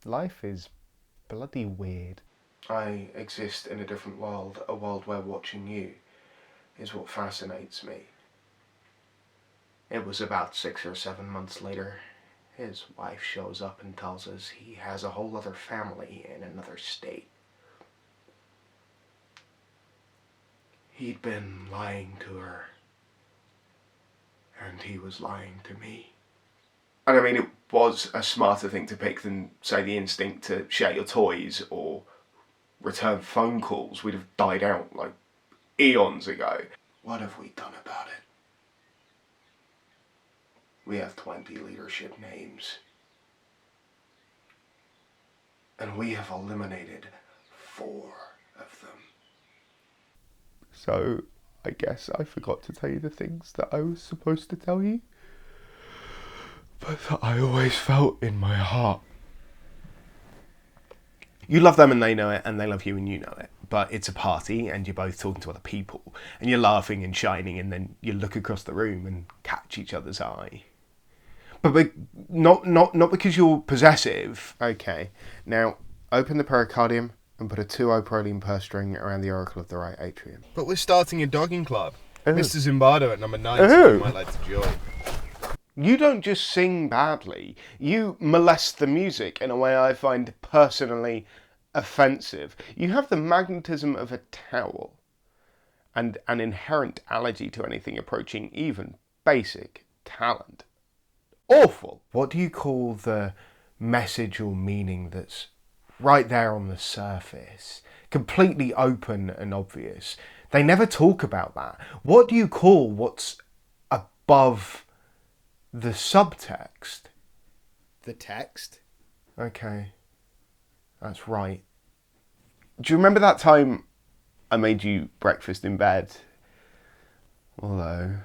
Life is bloody weird. I exist in a different world, a world where watching you is what fascinates me. It was about 6 or 7 months later. His wife shows up and tells us he has a whole other family in another state. He'd been lying to her, and he was lying to me. And I mean, it was a smarter thing to pick than, say, the instinct to share your toys or return phone calls. We'd have died out like eons ago. What have we done about it? We have 20 leadership names. And we have eliminated 4 of them. So, I guess I forgot to tell you the things that I was supposed to tell you, but that I always felt in my heart. You love them and they know it, and they love you and you know it. But it's a party and you're both talking to other people and you're laughing and shining, and then you look across the room and catch each other's eye. But not because you're possessive. Okay. Now, open the pericardium and put a 2O-proline purse string around the auricle of the right atrium. But we're starting a dogging club. Oh. Mr. Zimbardo at number 9, Oh. so you might like to join. You don't just sing badly, you molest the music in a way I find personally offensive. You have the magnetism of a towel and an inherent allergy to anything approaching even basic talent. Awful. What do you call the message or meaning that's right there on the surface, completely open and obvious? They never talk about that. What do you call what's above the subtext? The text? Okay, that's right. Do you remember that time I made you breakfast in bed? Although,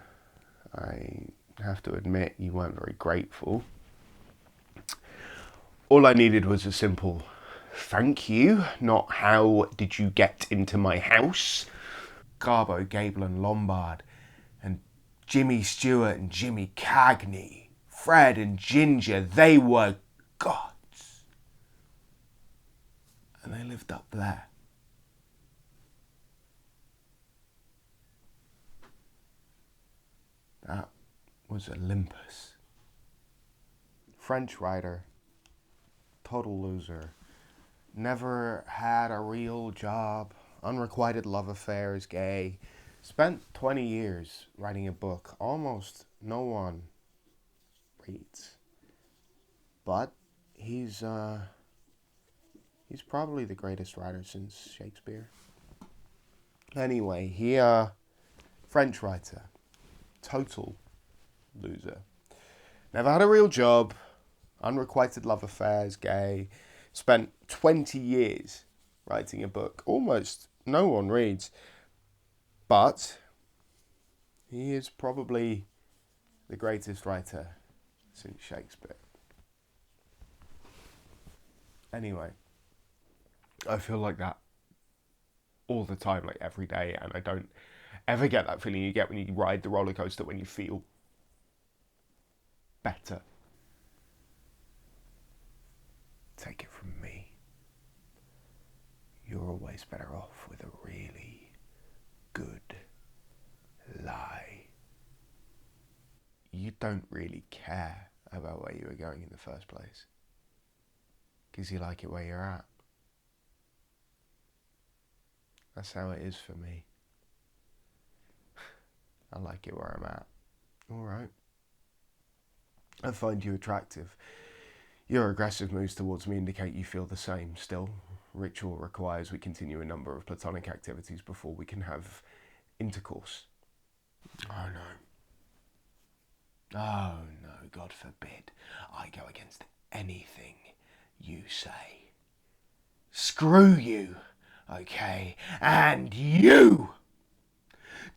I have to admit you weren't very grateful. All I needed was a simple thank you, not how did you get into my house. Garbo, Gable and Lombard, and Jimmy Stewart and Jimmy Cagney, Fred and Ginger, they were gods. And they lived up there. That was Olympus. French writer, total loser, never had a real job, unrequited love affairs, gay, spent 20 years writing a book almost no one reads. But he's probably the greatest writer since Shakespeare. Anyway, French writer, total loser. Never had a real job, unrequited love affairs, gay, spent 20 years writing a book almost no one reads. But he is probably the greatest writer since Shakespeare. Anyway, I feel like that all the time, like every day, and I don't ever get that feeling you get when you ride the roller coaster when you feel better. Take it from me. You're always better off with a really good lie. You don't really care about where you were going in the first place, because you like it where you're at. That's how it is for me. I like it where I'm at. Alright. I find you attractive. Your aggressive moves towards me indicate you feel the same. Still, ritual requires we continue a number of platonic activities before we can have intercourse. Oh no. Oh no, God forbid. I go against anything you say. Screw you, okay? And you!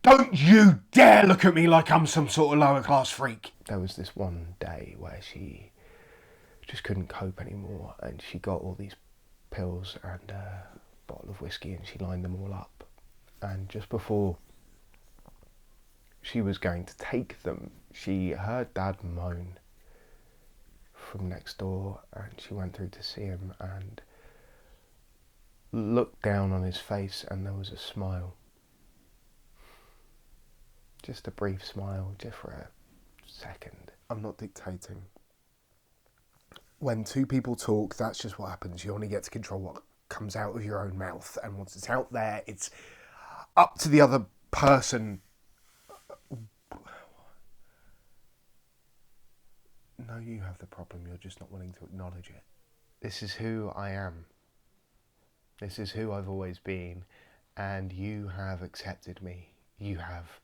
Don't you dare look at me like I'm some sort of lower class freak. There was this one day where she just couldn't cope anymore, and she got all these pills and a bottle of whiskey, and she lined them all up. And just before she was going to take them, she heard Dad moan from next door, and she went through to see him and looked down on his face, and there was a smile. Just a brief smile, just for a second. I'm not dictating. When two people talk, that's just what happens. You only get to control what comes out of your own mouth, and once it's out there, it's up to the other person. No, you have the problem. You're just not willing to acknowledge it. This is who I am. This is who I've always been, and you have accepted me. You have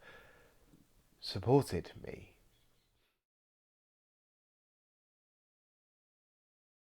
supported me.